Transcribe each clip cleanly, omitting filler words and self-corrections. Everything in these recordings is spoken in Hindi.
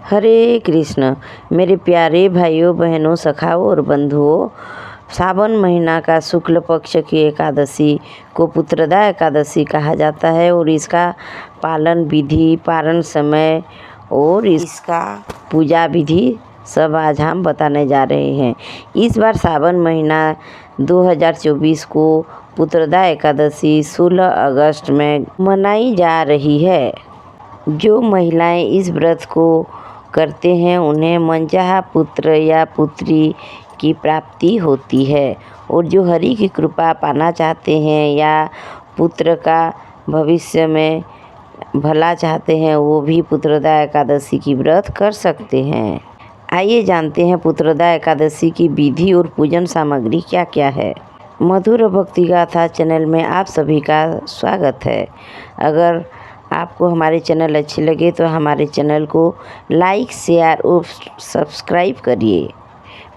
हरे कृष्ण मेरे प्यारे भाइयों बहनों सखाओं और बंधुओं। सावन महीना का शुक्ल पक्ष की एकादशी को पुत्रदा एकादशी कहा जाता है और इसका पालन विधि, पारण समय और इसका पूजा विधि सब आज हम बताने जा रहे हैं। इस बार सावन महीना 2024 को पुत्रदा एकादशी 16 अगस्त में मनाई जा रही है। जो महिलाएं इस व्रत को करते हैं उन्हें मनचाहा पुत्र या पुत्री की प्राप्ति होती है और जो हरि की कृपा पाना चाहते हैं या पुत्र का भविष्य में भला चाहते हैं वो भी पुत्रदा एकादशी की व्रत कर सकते हैं। आइए जानते हैं पुत्रदा एकादशी की विधि और पूजन सामग्री क्या क्या है। मधुर भक्ति गाथा चैनल में आप सभी का स्वागत है। अगर आपको हमारे चैनल अच्छे लगे तो हमारे चैनल को लाइक, शेयर और सब्सक्राइब करिए।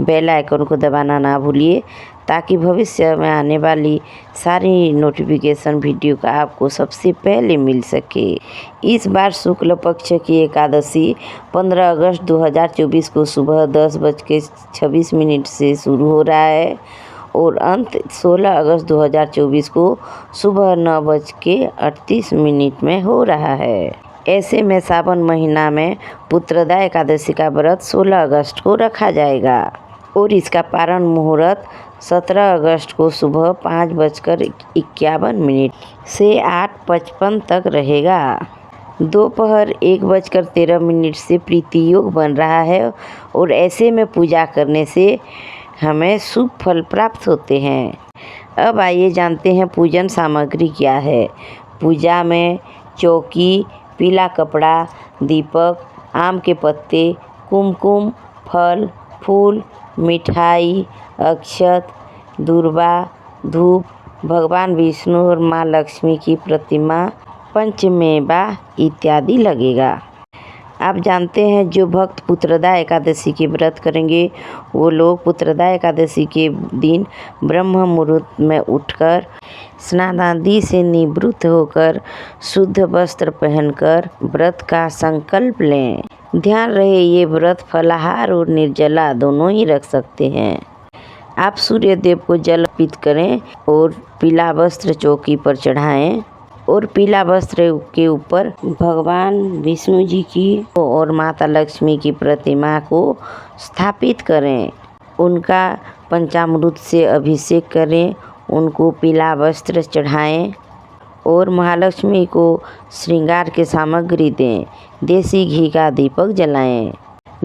बेल आइकन को दबाना ना भूलिए ताकि भविष्य में आने वाली सारी नोटिफिकेशन वीडियो का आपको सबसे पहले मिल सके। इस बार शुक्ल पक्ष की एकादशी 15 अगस्त 2024 को सुबह 10:26 से शुरू हो रहा है और अंत 16 अगस्त 2024 को सुबह 9:38 में हो रहा है। ऐसे में सावन महीना में पुत्रदा एकादशी का व्रत 16 अगस्त को रखा जाएगा और इसका पारण मुहूर्त 17 अगस्त को सुबह 5:51 से 8:55 तक रहेगा। दोपहर 1:13 से प्रीति योग बन रहा है और ऐसे में पूजा करने से हमें शुभ फल प्राप्त होते हैं। अब आइए जानते हैं पूजन सामग्री क्या है। पूजा में चौकी, पीला कपड़ा, दीपक, आम के पत्ते, कुमकुम, फल, फूल, मिठाई, अक्षत, दूर्वा, धूप, भगवान विष्णु और माँ लक्ष्मी की प्रतिमा, पंचमेवा इत्यादि लगेगा। आप जानते हैं जो भक्त पुत्रदा एकादशी के व्रत करेंगे वो लोग पुत्रदा एकादशी के दिन ब्रह्म मुहूर्त में उठकर स्नान आदि से निवृत्त होकर शुद्ध वस्त्र पहनकर व्रत का संकल्प लें। ध्यान रहे ये व्रत फलाहार और निर्जला दोनों ही रख सकते हैं। आप सूर्य देव को जल अर्पित करें और पीला वस्त्र चौकी पर चढ़ाएं और पीला वस्त्र के ऊपर भगवान विष्णु जी की और माता लक्ष्मी की प्रतिमा को स्थापित करें। उनका पंचामृत से अभिषेक करें, उनको पीला वस्त्र चढ़ाएं और महालक्ष्मी को श्रृंगार के सामग्री दें। देसी घी का दीपक जलाएं।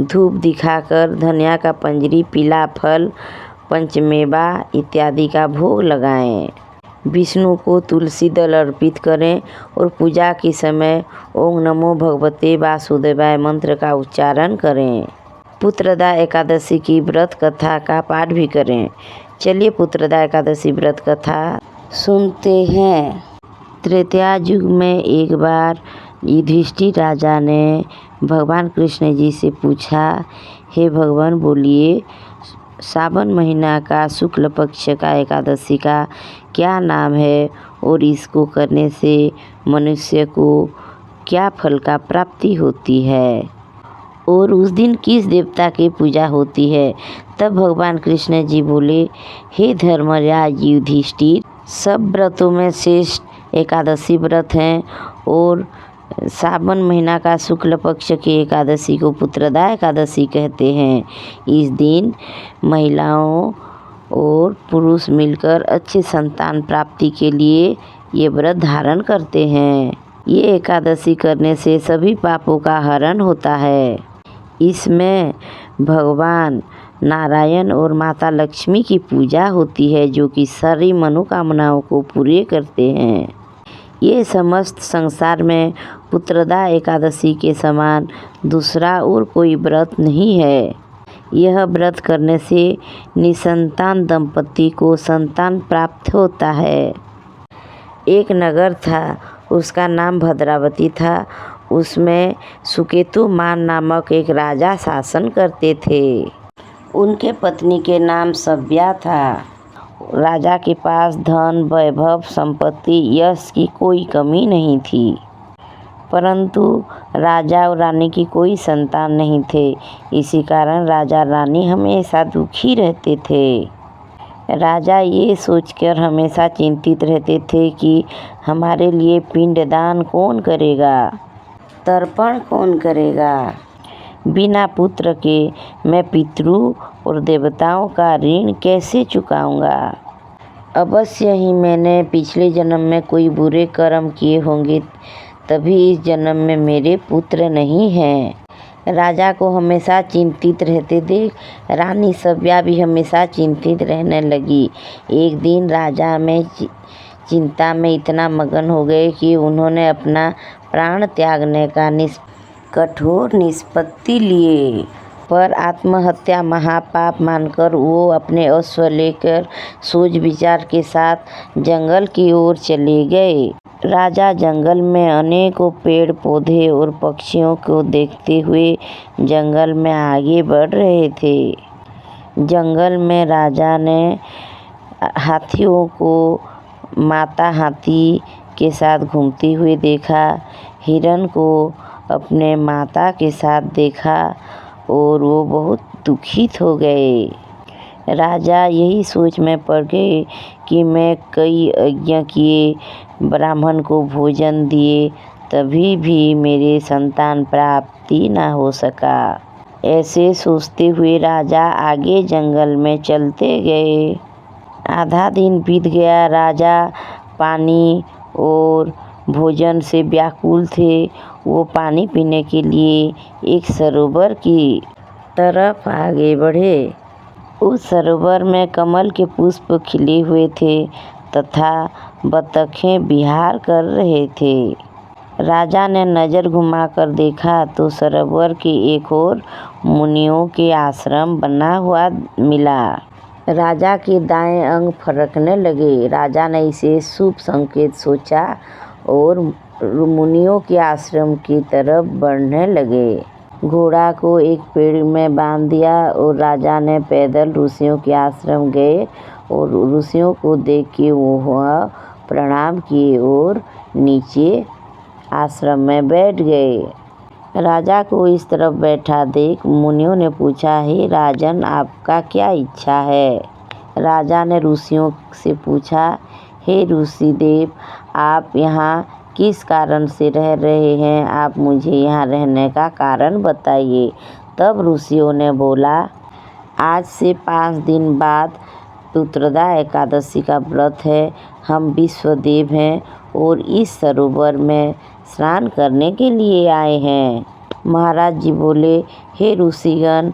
धूप दिखाकर धनिया का पंजरी, पीला फल, पंचमेवा इत्यादि का भोग लगाएं। विष्णु को तुलसी दल अर्पित करें और पूजा के समय ओम नमो भगवते वासुदेवाय मंत्र का उच्चारण करें। पुत्रदा एकादशी की व्रत कथा का पाठ भी करें। चलिए पुत्रदा एकादशी व्रत कथा सुनते हैं। त्रेता युग में एक बार युधिष्ठिर राजा ने भगवान कृष्ण जी से पूछा, हे भगवान बोलिए सावन महीना का शुक्ल पक्ष का एकादशी का क्या नाम है और इसको करने से मनुष्य को क्या फल का प्राप्ति होती है और उस दिन किस देवता की पूजा होती है। तब भगवान कृष्ण जी बोले, हे धर्मराज युधिष्ठिर, सब व्रतों में श्रेष्ठ एकादशी व्रत हैं और सावन महीना का शुक्ल पक्ष की एकादशी को पुत्रदा एकादशी कहते हैं। इस दिन महिलाओं और पुरुष मिलकर अच्छे संतान प्राप्ति के लिए ये व्रत धारण करते हैं। ये एकादशी करने से सभी पापों का हरण होता है। इसमें भगवान नारायण और माता लक्ष्मी की पूजा होती है जो कि सारी मनोकामनाओं को पूरे करते हैं। ये समस्त संसार में पुत्रदा एकादशी के समान दूसरा और कोई व्रत नहीं है। यह व्रत करने से निसंतान दंपति को संतान प्राप्त होता है। एक नगर था, उसका नाम भद्रावती था। उसमें सुकेतुमान नामक एक राजा शासन करते थे। उनके पत्नी के नाम सव्या था। राजा के पास धन, वैभव, संपत्ति, यश की कोई कमी नहीं थी। परंतु राजा और रानी की कोई संतान नहीं थे। इसी कारण राजा रानी हमेशा दुखी रहते थे। राजा ये सोचकर हमेशा चिंतित रहते थे कि हमारे लिए पिंडदान कौन करेगा, तर्पण कौन करेगा। बिना पुत्र के मैं पितरों और देवताओं का ऋण कैसे चुकाऊंगा। अवश्य ही मैंने पिछले जन्म में कोई बुरे कर्म किए होंगे, तभी इस जन्म में मेरे पुत्र नहीं हैं। राजा को हमेशा चिंतित रहते देख रानी सभ्या भी हमेशा चिंतित रहने लगी। एक दिन राजा में चिंता में इतना मगन हो गए कि उन्होंने अपना प्राण त्यागने का कठोर निष्पत्ति लिए, पर आत्महत्या महापाप मानकर वो अपने अश्व लेकर सोच विचार के साथ जंगल की ओर चले गए। राजा जंगल में अनेकों पेड़ पौधे और पक्षियों को देखते हुए जंगल में आगे बढ़ रहे थे। जंगल में राजा ने हाथियों को माता हाथी के साथ घूमते हुए देखा, हिरण को अपने माता के साथ देखा और वो बहुत दुखित हो गए। राजा यही सोच में पड़ गए कि मैं कई यज्ञ किए, ब्राह्मण को भोजन दिए, तभी भी मेरे संतान प्राप्ति न हो सका। ऐसे सोचते हुए राजा आगे जंगल में चलते गए। आधा दिन बीत गया। राजा पानी और भोजन से व्याकुल थे। वो पानी पीने के लिए एक सरोवर की तरफ आगे बढ़े। उस सरोवर में कमल के पुष्प खिले हुए थे तथा बतखें विहार कर रहे थे। राजा ने नज़र घुमाकर देखा तो सरोवर के एक ओर मुनियों के आश्रम बना हुआ मिला। राजा के दाएं अंग फड़कने लगे। राजा ने इसे शुभ संकेत सोचा और मुनियों के आश्रम की तरफ बढ़ने लगे। घोड़ा को एक पेड़ में बांध दिया और राजा ने पैदल ऋषियों के आश्रम गए और ऋषियों को देख के वह प्रणाम किए और नीचे आश्रम में बैठ गए। राजा को इस तरफ बैठा देख मुनियों ने पूछा, हे राजन, आपका क्या इच्छा है। राजा ने ऋषियों से पूछा, हे ऋषिदेव, आप यहाँ किस कारण से रह रहे हैं, आप मुझे यहाँ रहने का कारण बताइए। तब ऋषियों ने बोला, आज से 5 दिन बाद पुत्रदा एकादशी का व्रत है। हम विश्वदेव हैं और इस सरोवर में स्नान करने के लिए आए हैं। महाराज जी बोले, हे ऋषिगण,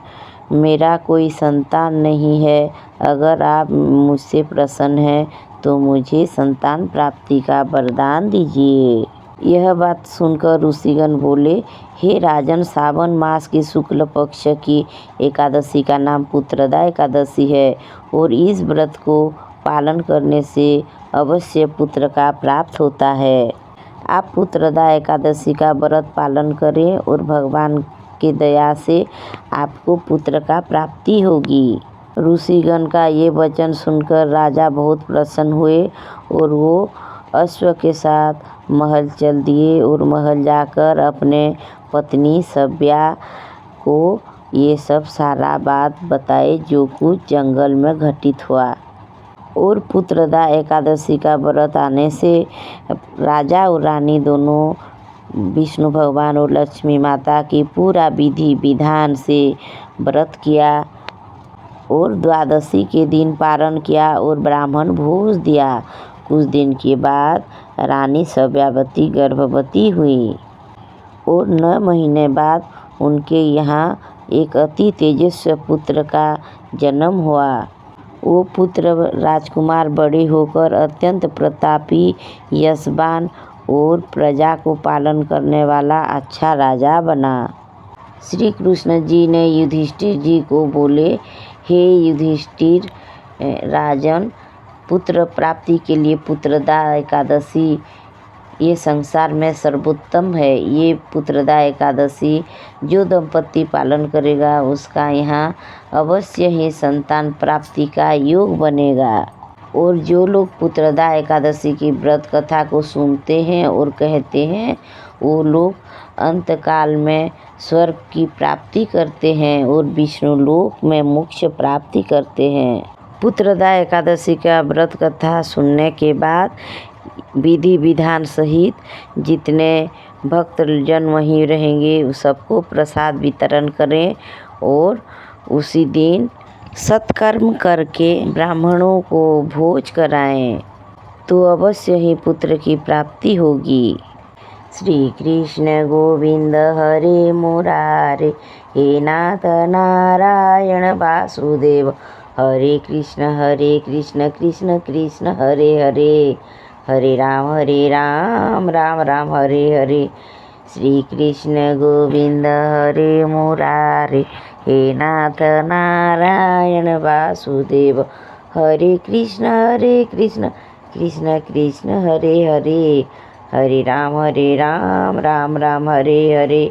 मेरा कोई संतान नहीं है। अगर आप मुझसे प्रसन्न हैं तो मुझे संतान प्राप्ति का वरदान दीजिए। यह बात सुनकर ऋषिगण बोले, हे राजन, सावन मास की शुक्ल पक्ष की एकादशी का नाम पुत्रदा एकादशी है और इस व्रत को पालन करने से अवश्य पुत्र का प्राप्त होता है। आप पुत्रदा एकादशी का व्रत पालन करें और भगवान की दया से आपको पुत्र का प्राप्ति होगी। ऋषिगण का ये वचन सुनकर राजा बहुत प्रसन्न हुए और वो अश्व के साथ महल चल दिए और महल जाकर अपने पत्नी सभ्या को ये सब सारा बात बताए जो कुछ जंगल में घटित हुआ। और पुत्रदा एकादशी का व्रत आने से राजा और रानी दोनों विष्णु भगवान और लक्ष्मी माता की पूरा विधि विधान से व्रत किया और द्वादशी के दिन पारण किया और ब्राह्मण भोज दिया। कुछ दिन के बाद रानी सभ्यावती गर्भवती हुई और 9 महीने बाद उनके यहाँ एक अति तेजस्वी पुत्र का जन्म हुआ। वो पुत्र राजकुमार बड़े होकर अत्यंत प्रतापी, यशवान और प्रजा को पालन करने वाला अच्छा राजा बना। श्री कृष्ण जी ने युधिष्ठिर जी को बोले, हे युधिष्ठिर राजन, पुत्र प्राप्ति के लिए पुत्रदा एकादशी ये संसार में सर्वोत्तम है। ये पुत्रदा एकादशी जो दंपति पालन करेगा उसका यहाँ अवश्य ही संतान प्राप्ति का योग बनेगा। और जो लोग पुत्रदा एकादशी की व्रत कथा को सुनते हैं और कहते हैं वो लोग अंतकाल में स्वर्ग की प्राप्ति करते हैं और विष्णु लोक में मोक्ष प्राप्ति करते हैं। पुत्रदा एकादशी का व्रत कथा सुनने के बाद विधि विधान सहित जितने भक्त जन वहीं रहेंगे उस सबको प्रसाद वितरण करें और उसी दिन सत्कर्म करके ब्राह्मणों को भोज कराएं तो अवश्य ही पुत्र की प्राप्ति होगी। श्री कृष्ण गोविंद हरे मुरारे, हे नाथ नारायण वासुदेव, हरे कृष्ण कृष्ण कृष्ण हरे हरे, हरे राम राम राम हरे हरे। श्री कृष्ण गोविंद हरे मुरारे, हे नाथ नारायण वासुदेव, हरे कृष्ण कृष्ण कृष्ण हरे हरे, हरे राम राम राम हरे हरे।